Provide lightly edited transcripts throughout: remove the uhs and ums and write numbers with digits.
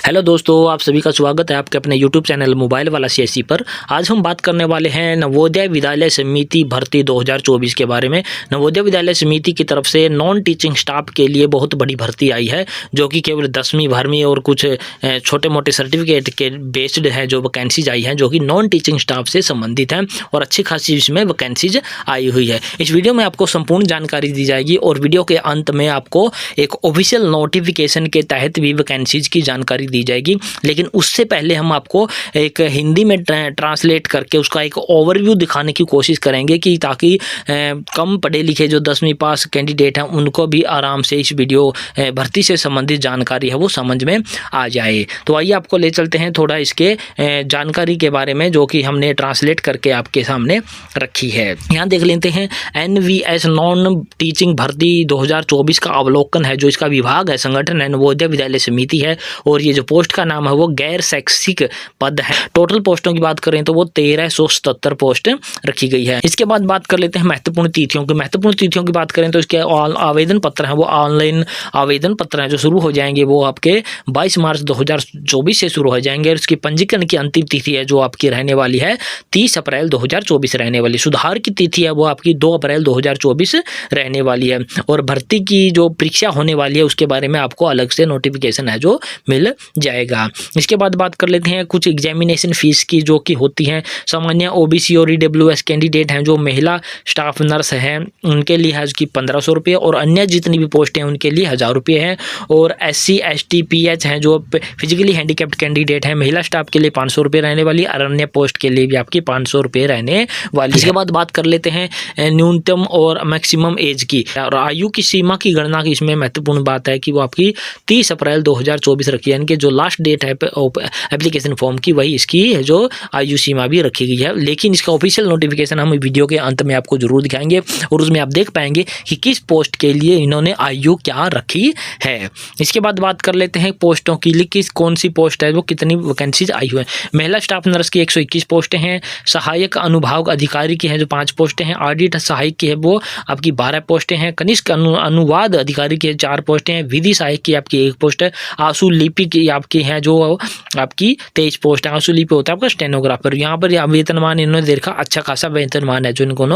Hello दोस्तों, आप सभी का स्वागत है आपके अपने यूट्यूब चैनल मोबाइल वाला सीएससी पर। आज हम बात करने वाले हैं नवोदय विद्यालय समिति भर्ती 2024 के बारे में। नवोदय विद्यालय समिति की तरफ से नॉन टीचिंग स्टाफ के लिए बहुत बड़ी भर्ती आई है, जो कि केवल 10वीं 12वीं और कुछ छोटे मोटे सर्टिफिकेट के बेस्ड है जो वैकेंसीज आई हैं, जो कि नॉन टीचिंग स्टाफ से संबंधित हैं और अच्छी खासी इसमें वैकेंसीज आई हुई है। इस वीडियो में आपको संपूर्ण जानकारी दी जाएगी और वीडियो के अंत में आपको एक ऑफिशियल नोटिफिकेशन के तहत भी वैकेंसीज की जानकारी दी जाएगी। लेकिन उससे पहले हम आपको एक हिंदी में ट्रांसलेट करके उसका एक ओवरव्यू दिखाने की कोशिश करेंगे कि ताकि कम पढ़े लिखे जो 10वीं पास कैंडिडेट हैं उनको भी आराम से इस वीडियो भर्ती से संबंधित जानकारी है वो समझ में आ जाए। तो आइए आपको ले चलते हैं थोड़ा इसके जानकारी के बारे में, जो कि हमने ट्रांसलेट करके आपके सामने रखी है। यहाँ देख लेते हैं NVS नॉन टीचिंग भर्ती 2024 का अवलोकन है। जो इसका विभाग है, संगठन है, नवोदय विद्यालय समिति है और ये जो पोस्ट का नाम है वो गैर शैक्षिक पद है। टोटल पोस्टों की बात करें तो वो 1377 पोस्ट रखी गई है। इसके बाद बात कर लेते हैं महत्वपूर्ण तिथियों की। महत्वपूर्ण तिथियों की बात करें तो इसके आवेदन पत्र हैं वो ऑनलाइन आवेदन पत्र हैं जो शुरू हो जाएंगे वो आपके 22 मार्च 2024 से शुरू हो जाएंगे। और इसकी पंजीकरण की अंतिम तिथि है जो आपकी रहने वाली है 30 अप्रैल 2024 रहने वाली। सुधार की तिथि है वो आपकी 2 अप्रैल 2024 रहने वाली है। और भर्ती की जो परीक्षा होने वाली है उसके बारे में आपको अलग से नोटिफिकेशन है जो मिल जाएगा। इसके बाद बात कर लेते हैं कुछ एग्जामिनेशन फीस की, जो कि होती हैं सामान्य OBC और EWS कैंडिडेट हैं जो महिला स्टाफ नर्स हैं उनके लिए है उसकी 1500 रुपये और अन्य जितनी भी पोस्ट हैं उनके लिए 1000 रुपये हैं। और SC ST PH हैं जो फिजिकली हैंडीकैप्ड कैंडिडेट हैं, महिला स्टाफ के लिए 500 रुपये रहने वाली और अन्य पोस्ट के लिए भी आपकी 500 रुपये रहने वाली। इसके बाद बात कर लेते हैं न्यूनतम और मैक्सिमम एज की और आयु की सीमा की गणना की। इसमें महत्वपूर्ण बात है कि वो आपकी 30 अप्रैल 2024 रखी है, यानी कि जो लास्ट डेट है एप्लीकेशन फॉर्म की वही इसकी है जो आयु सीमा भी रखी गई है। लेकिन इसका ऑफिशियल नोटिफिकेशन हम वीडियो के अंत में आपको जरूर दिखाएंगे और उसमें आप देख पाएंगे कि किस पोस्ट के लिए इन्होंने आयु क्या रखी है। इसके बाद बात कर लेते हैं पोस्टों की, किस कौन सी पोस्ट है वो कितनी वैकेंसीज आई हुई है। महिला स्टाफ नर्स की 121 पोस्टें हैं, सहायक अनुभाग अधिकारी की है जो 5 पोस्टें हैं, ऑडिट सहायक की है वो आपकी 12 पोस्टें हैं, कनिष्ठ अनुवाद अधिकारी की 4 पोस्टें हैं, विधि सहायक की आपकी 1 पोस्ट है, आंसू लिपि की आपकी है जो आपकी 23 पोस्ट है। आंसू लिपि होता है आपका स्टेनोग्राफर। यहाँ पर वेतनमान इन्होंने देखा अच्छा खासा वेतनमान है जो इनको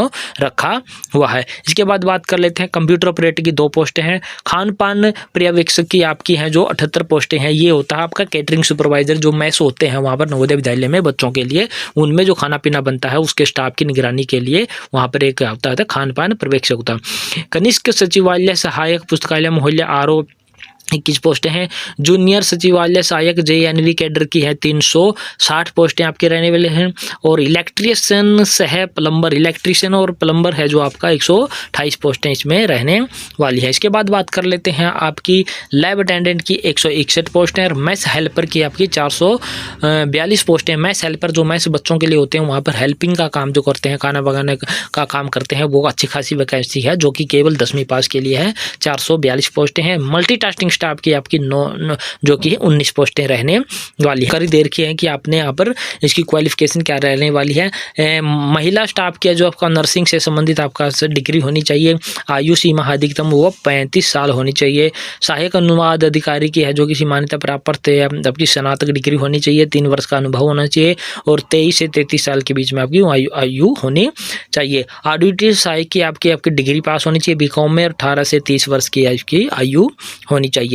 रखा हुआ है। इसके बाद बात कर लेते हैं कंप्यूटर ऑपरेटर की 2 पोस्टें हैं, खान पान पर्यवेक्षक की आपकी हैं जो 78 पोस्टें हैं। ये होता है आपका कैटरिंग सुपरवाइजर, जो मेस होते हैं वहाँ पर नवोदय विद्यालय में बच्चों के लिए, उनमें जो खाना पीना बनता है उसके स्टाफ की निगरानी के लिए वहाँ पर एक होता है खान पान पर्यवेक्षक होता है। कनिष्ठ सचिवालय सहायक पुस्तकालय मोहल्ला RO 21 पोस्टें हैं, जूनियर सचिवालय सहायक JNV कैडर की है 360 पोस्टें आपके रहने वाले हैं। और इलेक्ट्रिशियन सह प्लम्बर, इलेक्ट्रिशियन और प्लम्बर है जो आपका 128 पोस्टें इसमें रहने वाली है। इसके बाद बात कर लेते हैं आपकी लैब अटेंडेंट की 161 पोस्टें और मैस हेल्पर की आपकी 442 पोस्टें। मैस हेल्पर जो मैस बच्चों के लिए होते हैं वहाँ पर हेल्पिंग का काम जो करते हैं, खाना पकाने का काम करते हैं, वो अच्छी खासी वैकेंसी है जो कि केवल 10वीं पास के लिए है। 442 पोस्टें हैं। मल्टीटास्किंग स्टाफ की आपकी जो कि 19 पोस्टें रहने वाली है। करी देर की है कि आपने यहाँ पर इसकी क्वालिफिकेशन क्या रहने वाली है। महिला स्टाफ की जो आपका नर्सिंग से संबंधित आपका डिग्री होनी चाहिए। आयु सीमा अधिकतम वो 35 साल होनी चाहिए। सहायक अनुवाद अधिकारी की है जो कि मान्यता प्राप्त है, आपकी स्नातक डिग्री होनी चाहिए, 3 वर्ष का अनुभव होना चाहिए और 23 से 33 साल के बीच में आपकी आयु होनी चाहिए। ऑडिटर सहायक की आपकी डिग्री पास होनी चाहिए BCom में, 18 से 30 वर्ष की आपकी आयु होनी चाहिए।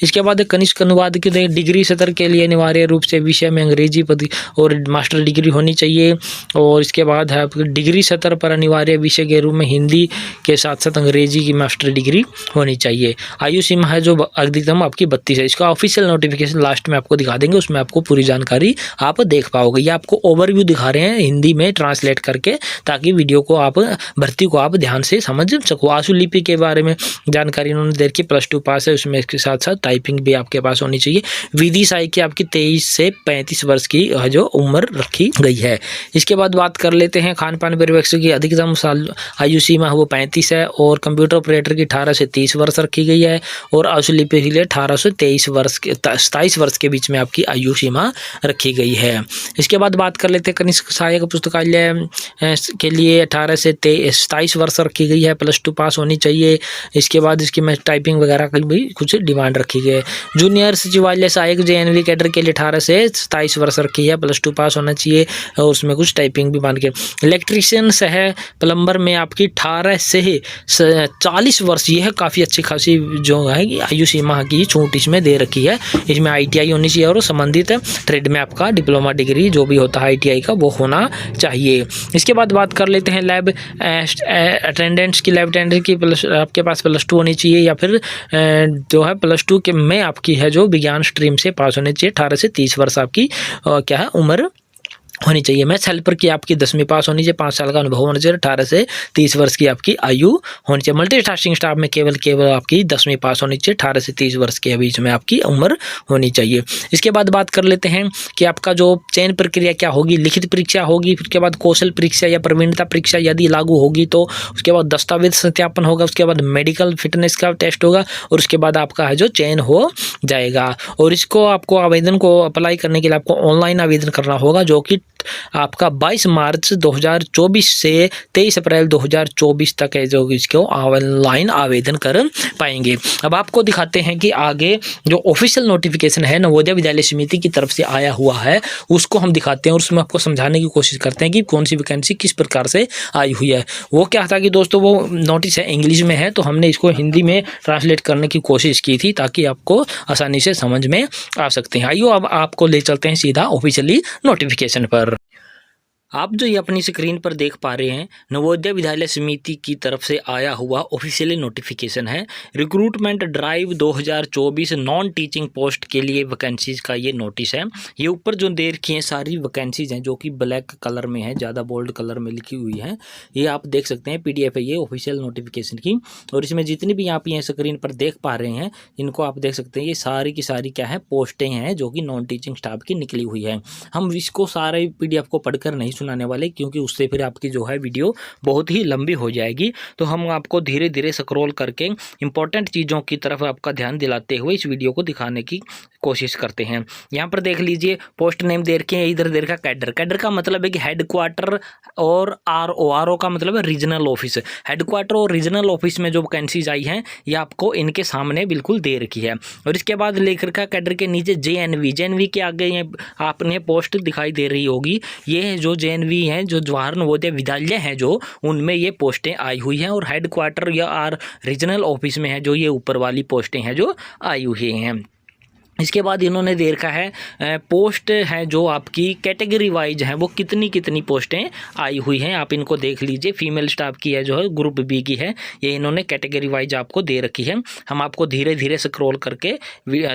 इसके बाद कनिष्ठ अनुवाद की डिग्री सत्र के लिए अनिवार्य रूप से विषय में अंग्रेजी पद और मास्टर डिग्री होनी चाहिए। और इसके बाद है डिग्री सत्र पर अनिवार्य विषय के रूप में हिंदी के साथ साथ अंग्रेजी की मास्टर डिग्री होनी चाहिए। आयु सीमा है जो अधिकतम आपकी 32 है। इसका ऑफिशियल नोटिफिकेशन लास्ट में आपको दिखा देंगे, उसमें आपको पूरी जानकारी आप देख पाओगे। ये आपको ओवरव्यू दिखा रहे हैं हिंदी में ट्रांसलेट करके, ताकि वीडियो को आप भर्ती को आप ध्यान से समझ सको। आंसू लिपि के बारे में जानकारी इन्होंने दे रखी, +2 पास है, उसमें इसके साथ साथ टाइपिंग भी आपके पास होनी चाहिए। विधि सहायक की आपकी 23 से 35 वर्ष की जो उम्र रखी गई है। इसके बाद बात कर लेते हैं खान पान पर्यवेक्षक की अधिकतम साल आयु सीमा है वो 35 है और कंप्यूटर ऑपरेटर की 18 से 30 वर्ष रखी गई है और आंसू लिपि के लिए 18 से 27 वर्ष के बीच में आपकी आयु सीमा रखी गई है। इसके बाद बात कर लेते हैं कनिष्ठ सहायक पुस्तकालय के लिए 18 से 27 वर्ष रखी गई है, +2 पास होनी चाहिए। इसके बाद इसकी मैं टाइपिंग वगैरह की भी कुछ डिमांड रखी गई है। जूनियर सचिवालय सहायक JNV कैडर के लिए 18 से 27 वर्ष रखी है, +2 पास होना चाहिए और उसमें कुछ टाइपिंग भी मान के। इलेक्ट्रीशियन सह प्लम्बर में आपकी 18 से 40 वर्ष, यह काफ़ी अच्छी खासी जो है आयु सीमा की छूट इसमें दे रखी है। इसमें ITI होनी चाहिए और संबंधित ट्रेड में आपका डिप्लोमा डिग्री जो भी होता है ITI का वो होना चाहिए। इसके बाद बात कर लेते हैं लैब अटेंडेंट्स की। लैब अटेंडेंट की आपके पास +2 होनी चाहिए या फिर जो है +2 के में आपकी है जो विज्ञान स्ट्रीम से पास होनी चाहिए। 18 से 30 वर्ष आपकी क्या है उम्र होनी चाहिए। मैथ्स हेल्पर की आपकी 10वीं पास होनी चाहिए, 5 साल का अनुभव होना चाहिए। 18 से 30 वर्ष की आपकी आयु होनी चाहिए। मल्टीटास्किंग स्टाफ में केवल आपकी 10वीं पास होनी चाहिए। 18 से 30 वर्ष के बीच में आपकी उम्र होनी चाहिए। इसके बाद बात कर लेते हैं कि आपका जो चयन प्रक्रिया क्या होगी। लिखित परीक्षा होगी, उसके बाद कौशल परीक्षा या प्रवीणता परीक्षा यदि लागू होगी तो उसके बाद दस्तावेज सत्यापन होगा, उसके बाद मेडिकल फिटनेस का टेस्ट होगा और उसके बाद आपका है जो चयन हो जाएगा। और इसको आपको आवेदन को अप्लाई करने के लिए आपको ऑनलाइन आवेदन करना होगा, जो कि आपका 22 मार्च 2024 से 23 अप्रैल 2024 तक है जो इसको ऑनलाइन आवेदन कर पाएंगे। अब आपको दिखाते हैं कि आगे जो ऑफिशियल नोटिफिकेशन है नवोदय विद्यालय समिति की तरफ से आया हुआ है उसको हम दिखाते हैं और उसमें आपको समझाने की कोशिश करते हैं कि कौन सी वैकेंसी किस प्रकार से आई हुई है। वो क्या था कि दोस्तों वो नोटिस है इंग्लिश में है तो हमने इसको हिंदी में ट्रांसलेट करने की कोशिश की थी ताकि आपको आसानी से समझ में आ सकते हैं। आइए अब आपको ले चलते हैं सीधा ऑफिशियली नोटिफिकेशन पर। आप जो ये अपनी स्क्रीन पर देख पा रहे हैं नवोदय विद्यालय समिति की तरफ से आया हुआ ऑफिशियली नोटिफिकेशन है। Recruitment drive 2024 non teaching post के लिए वैकेंसीज का ये नोटिस है। ये ऊपर जो दे रखी हैं सारी वैकेंसीज हैं जो कि ब्लैक कलर में है, ज़्यादा बोल्ड कलर में लिखी हुई है। ये आप देख सकते हैं PDF है ये ऑफिशियल नोटिफिकेशन की। और इसमें जितनी भी आप ये स्क्रीन पर देख पा रहे हैं इनको आप देख सकते हैं ये सारी की सारी क्या है पोस्टें हैं जो कि नॉन टीचिंग स्टाफ की निकली हुई है। हम इसको सारे PDF को पढ़कर नहीं सुनाने वाले क्योंकि उससे फिर आपकी जो है वीडियो बहुत ही लंबी हो जाएगी। तो हम आपको धीरे धीरे स्क्रॉल करके इंपॉर्टेंट चीज़ों की तरफ आपका ध्यान दिलाते हुए इस वीडियो को दिखाने की कोशिश करते हैं। यहाँ पर देख लीजिए पोस्ट नेम दे रखे हैं, इधर दे रखा कैडर। कैडर का मतलब है कि हेडक्वार्टर और RO का मतलब है रीजनल ऑफिस। हेडक्वार्टर और रीजनल ऑफिस में जो वैकेंसीज आई हैं ये आपको इनके सामने बिल्कुल दे रखी है। और इसके बाद लेख रखा कैडर के नीचे JNV के आगे ये आपने पोस्ट दिखाई दे रही होगी। ये जो JNV हैं जो जवाहर नवोदय विद्यालय हैं जो उनमें ये पोस्टें आई हुई हैं और हेडक्वार्टर या रीजनल ऑफिस में है जो ये ऊपर वाली पोस्टें हैं जो आई हुई हैं। इसके बाद इन्होंने दे रखा है पोस्ट है जो आपकी कैटेगरी वाइज है वो कितनी कितनी पोस्टें आई हुई हैं आप इनको देख लीजिए। फीमेल स्टाफ की है जो है ग्रुप B की है, ये इन्होंने कैटेगरी वाइज आपको दे रखी है। हम आपको धीरे धीरे स्क्रॉल करके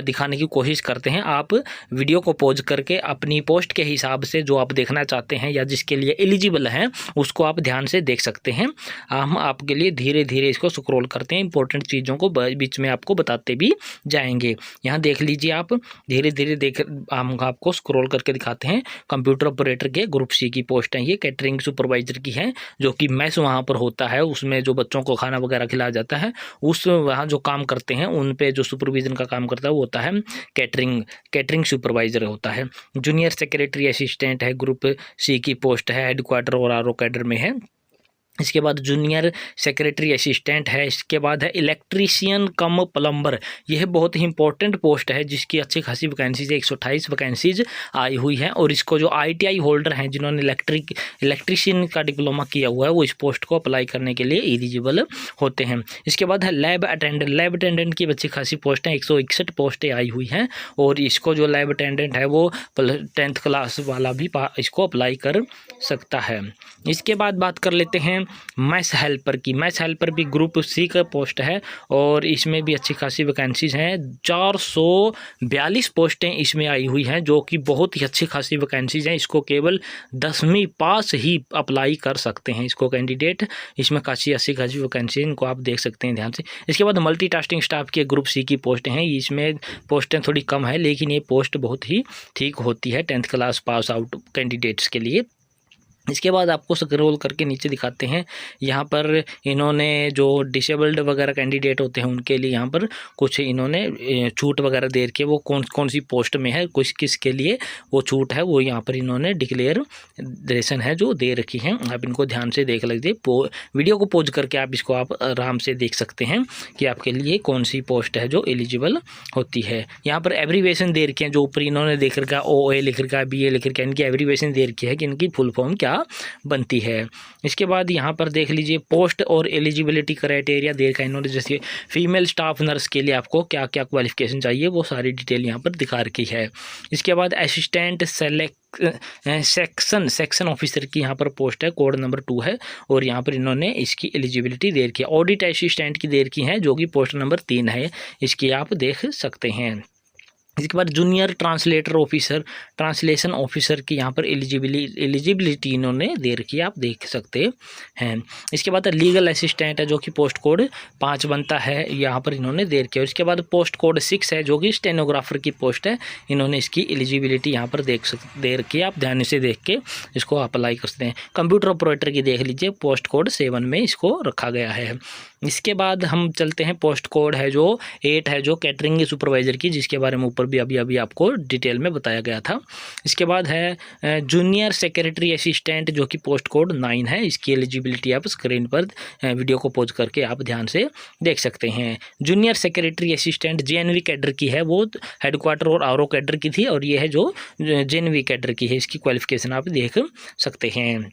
दिखाने की कोशिश करते हैं। आप वीडियो को पॉज करके अपनी पोस्ट के हिसाब से जो आप देखना चाहते हैं या जिसके लिए एलिजिबल हैं उसको आप ध्यान से देख सकते हैं। हम आपके लिए धीरे धीरे इसको स्क्रॉल करते हैं, इंपॉर्टेंट चीज़ों को बीच में आपको बताते भी जाएंगे। यहाँ देख लीजिए आप धीरे धीरे देख हम आपको स्क्रॉल करके दिखाते हैं। कंप्यूटर ऑपरेटर के ग्रुप C की पोस्ट है, ये कैटरिंग सुपरवाइजर की है जो कि मैस वहाँ पर होता है, उसमें जो बच्चों को खाना वगैरह खिलाया जाता है उस वहाँ जो काम करते हैं उन पे जो सुपरविजन का काम करता है वो होता है कैटरिंग सुपरवाइजर होता है। जूनियर सेक्रेटरी असिस्टेंट है ग्रुप C की पोस्ट है, हेडक्वार्टर और RO कैडर में है। इसके बाद जूनियर सेक्रेटरी असिस्टेंट है। इसके बाद है इलेक्ट्रीशियन कम प्लम्बर, यह बहुत ही इंपॉर्टेंट पोस्ट है जिसकी अच्छी खासी वैकेंसीज है, 128 वैकेंसीज आई हुई हैं। और इसको जो ITI होल्डर हैं जिन्होंने इलेक्ट्रीशियन का डिप्लोमा किया हुआ है वो इस पोस्ट को अप्लाई करने के लिए एलिजिबल होते हैं। इसके बाद है लैब अटेंडेंट की अच्छी खासी पोस्ट हैं, 161 पोस्टें आई हुई हैं। और इसको जो लैब अटेंडेंट है वो 10th क्लास वाला भी इसको अप्लाई कर सकता है। इसके बाद बात कर लेते हैं मैथ्स हेल्पर की। मैथ्स हेल्पर भी ग्रुप C का पोस्ट है और इसमें भी अच्छी खासी वैकेंसीज हैं। 442 पोस्टें इसमें आई हुई हैं जो कि बहुत ही अच्छी खासी वैकेंसीज हैं। इसको केवल 10वीं पास ही अप्लाई कर सकते हैं इसको कैंडिडेट। इसमें काफ़ी अच्छी खासी वैकेंसी है, इनको आप देख सकते हैं ध्यान से। इसके बाद मल्टीटास्किंग स्टाफ की ग्रुप C की पोस्टें हैं, इसमें पोस्टें थोड़ी कम है लेकिन ये पोस्ट बहुत ही ठीक होती है 10th class pass out candidates के लिए। इसके बाद आपको स्क्रॉल करके नीचे दिखाते हैं, यहाँ पर इन्होंने जो डिसेबल्ड वगैरह कैंडिडेट होते हैं उनके लिए यहाँ पर कुछ इन्होंने छूट वगैरह दे रखी है। वो कौन कौन सी पोस्ट में है, कुछ किसके लिए वो छूट है, वो यहाँ पर इन्होंने डिक्लेरेशन है जो दे रखी है। आप इनको ध्यान से देख लीजिए, वीडियो को पॉज करके आप इसको आप आराम से देख सकते हैं कि आपके लिए कौन सी पोस्ट है जो एलिजिबल होती है। यहाँ पर एब्रीवेशन दे रखी है, जो ऊपर इन्होंने देख रखा है OA लिख रखा है, BA लिख रखा है, इनकी एब्रीवेशन दे रखी है कि इनकी फुल फॉर्म क्या बनती है। इसके बाद यहाँ पर देख लीजिए पोस्ट और एलिजिबिलिटी क्राइटेरिया दे रखा है इन्होंने, जैसे फीमेल स्टाफ नर्स के लिए आपको क्या क्या क्वालिफिकेशन चाहिए वो सारी डिटेल यहाँ पर दिखा रखी है। इसके बाद असिस्टेंट सेक्शन ऑफिसर की यहाँ पर पोस्ट है, कोड नंबर 2 है, और यहाँ पर इन्होंने इसकी एलिजिबिलिटी दे रखी है। ऑडिट असिस्टेंट की दे रखी है जो कि पोस्ट नंबर 3 है, इसकी आप देख सकते हैं। इसके बाद junior translator officer, translation officer की यहाँ पर एलिजिबिलिटी इन्होंने दे रखी है, आप देख सकते हैं। इसके बाद लीगल असिस्टेंट है जो कि पोस्ट कोड 5 बनता है, यहाँ पर इन्होंने दे रखी है। इसके बाद पोस्ट कोड 6 है जो कि स्टेनोग्राफर की पोस्ट है, इन्होंने इसकी एलिजिबिलिटी यहाँ पर दे रखी है, आप ध्यान से देख के इसको अप्लाई कर सकते हैं। कंप्यूटर ऑपरेटर की देख लीजिए, पोस्ट कोड 7 में इसको रखा गया है। इसके बाद हम चलते हैं, पोस्ट कोड है जो 8 है जो कैटरिंग सुपरवाइज़र की, जिसके बारे में ऊपर भी अभी आपको डिटेल में बताया गया था। इसके बाद है जूनियर सेक्रेटरी असिस्टेंट जो कि पोस्ट कोड 9 है, इसकी एलिजिबिलिटी आप स्क्रीन पर वीडियो को पॉज करके आप ध्यान से देख सकते हैं। Junior secretary assistant JNV cadre की है, वो हेडक्वार्टर और RO कैडर की थी, और ये है जो JNV कैडर की है, इसकी क्वालिफिकेशन आप देख सकते हैं।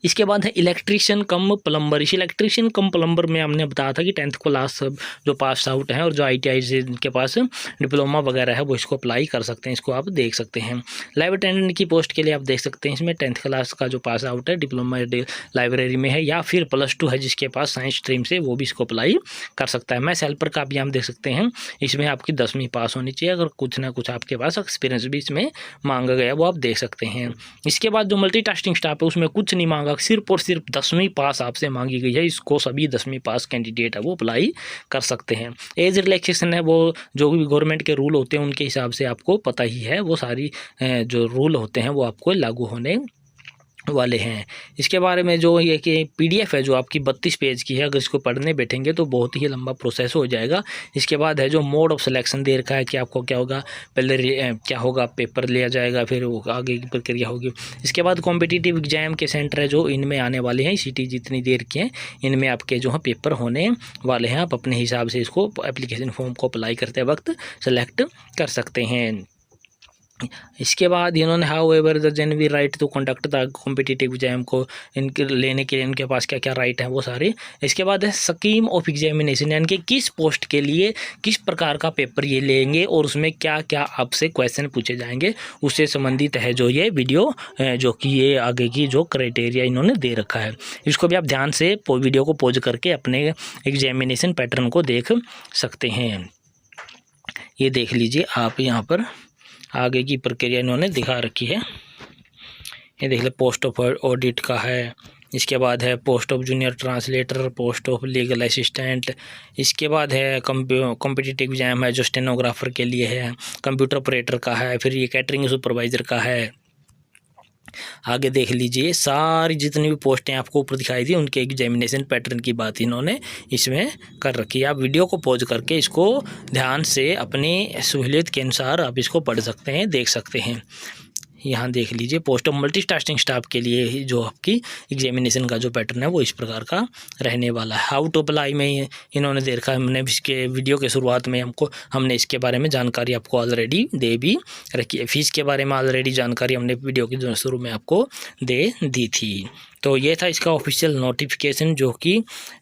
इसके बाद है इलेक्ट्रीशियन कम प्लम्बर। इस इलेक्ट्रीशियन कम प्लम्बर में हमने बताया था कि 10th क्लास जो पास आउट हैं और जो ITI से के पास डिप्लोमा वगैरह है वो इसको अप्लाई कर सकते हैं, इसको आप देख सकते हैं। लाइव अटेंडेंट की पोस्ट के लिए आप देख सकते हैं, इसमें 10th क्लास का जो पास आउट है, डिप्लोमा लाइब्रेरी में है, या फिर +2 है जिसके पास साइंस स्ट्रीम से, वो भी इसको अप्लाई कर सकता है। मैथ्स हेल्पर का भी हम देख सकते हैं, इसमें आपकी 10वीं पास होनी चाहिए, अगर कुछ ना कुछ आपके पास एक्सपीरियंस भी इसमें मांगा गया वो आप देख सकते हैं। इसके बाद जो मल्टीटास्किंग स्टाफ है उसमें कुछ नहीं मांगा, सिर्फ और सिर्फ 10वीं पास आपसे मांगी गई है, इसको सभी 10वीं पास कैंडिडेट है वो अप्लाई कर सकते हैं। एज रिलैक्सेशन है, वो जो भी गवर्नमेंट के रूल होते हैं उनके हिसाब से आपको पता ही है, वो सारी जो रूल होते हैं वो आपको लागू होने वाले हैं। इसके बारे में जो ये कि PDF है जो आपकी 32 पेज की है, अगर इसको पढ़ने बैठेंगे तो बहुत ही लंबा प्रोसेस हो जाएगा। इसके बाद है जो मोड ऑफ सिलेक्शन दे रखा है कि आपको क्या होगा, पहले क्या होगा, पेपर लिया जाएगा, फिर वो आगे की प्रक्रिया होगी। इसके बाद कॉम्पिटिटिव एग्जाम के सेंटर है जो इनमें आने वाले हैं, सिटी जितनी देर की हैं इनमें आपके जो है पेपर होने वाले हैं, आप अपने हिसाब से इसको एप्लीकेशन फॉर्म को अप्लाई करते वक्त सेलेक्ट कर सकते हैं। इसके बाद इन्होंने however the genuine right to conduct the competitive exam को इनके लेने के लिए इनके पास क्या क्या राइट है वो सारे। इसके बाद है स्कीम ऑफ एग्जामिनेशन, यानी कि किस पोस्ट के लिए किस प्रकार का पेपर ये लेंगे और उसमें क्या क्या आपसे क्वेश्चन पूछे जाएंगे, उससे संबंधित है जो ये वीडियो, जो कि ये आगे की जो क्राइटेरिया इन्होंने दे रखा है। इसको भी आप ध्यान से वीडियो को पॉज करके अपने एग्जामिनेशन पैटर्न को देख सकते हैं। ये देख लीजिए आप, यहाँ पर आगे की प्रक्रिया इन्होंने दिखा रखी है। ये देख ले, पोस्ट ऑफ ऑडिट का है, इसके बाद है post of junior translator, post of legal assistant, इसके बाद है कॉम्पिटिटिव एग्जाम है जो स्टेनोग्राफर के लिए है, कंप्यूटर ऑपरेटर का है, फिर ये कैटरिंग सुपरवाइज़र का है। आगे देख लीजिए सारी जितनी भी पोस्टें आपको ऊपर दिखाई दी उनके एग्जामिनेशन पैटर्न की बात इन्होंने इसमें कर रखी है। आप वीडियो को पॉज करके इसको ध्यान से अपनी सहूलियत के अनुसार आप इसको पढ़ सकते हैं, देख सकते हैं। यहाँ देख लीजिए पोस्ट ऑफ मल्टीटास्किंग स्टाफ के लिए जो आपकी एग्जामिनेशन का जो पैटर्न है वो इस प्रकार का रहने वाला है। हाउ टू अप्लाई में इन्होंने दे रखा है, हमने इसके वीडियो के शुरुआत में हमने इसके बारे में जानकारी आपको ऑलरेडी दे भी रखी है। फीस के बारे में ऑलरेडी जानकारी हमने वीडियो के शुरू में आपको दे दी थी। तो ये था इसका ऑफिशियल नोटिफिकेशन जो कि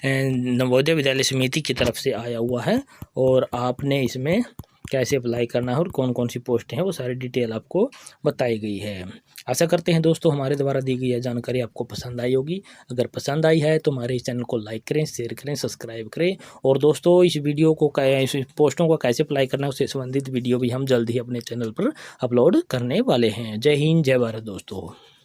नवोदय विद्यालय समिति की तरफ से आया हुआ है, और आपने इसमें कैसे अप्लाई करना है और कौन कौन सी पोस्ट हैं वो सारी डिटेल आपको बताई गई है। आशा करते हैं दोस्तों हमारे द्वारा दी गई यह जानकारी आपको पसंद आई होगी। अगर पसंद आई है तो हमारे इस चैनल को लाइक करें, शेयर करें, सब्सक्राइब करें, और दोस्तों इस वीडियो को इस पोस्टों को कैसे अप्लाई करना है उससे संबंधित वीडियो भी हम जल्द ही अपने चैनल पर अपलोड करने वाले हैं। जय हिंद, जय भारत दोस्तों।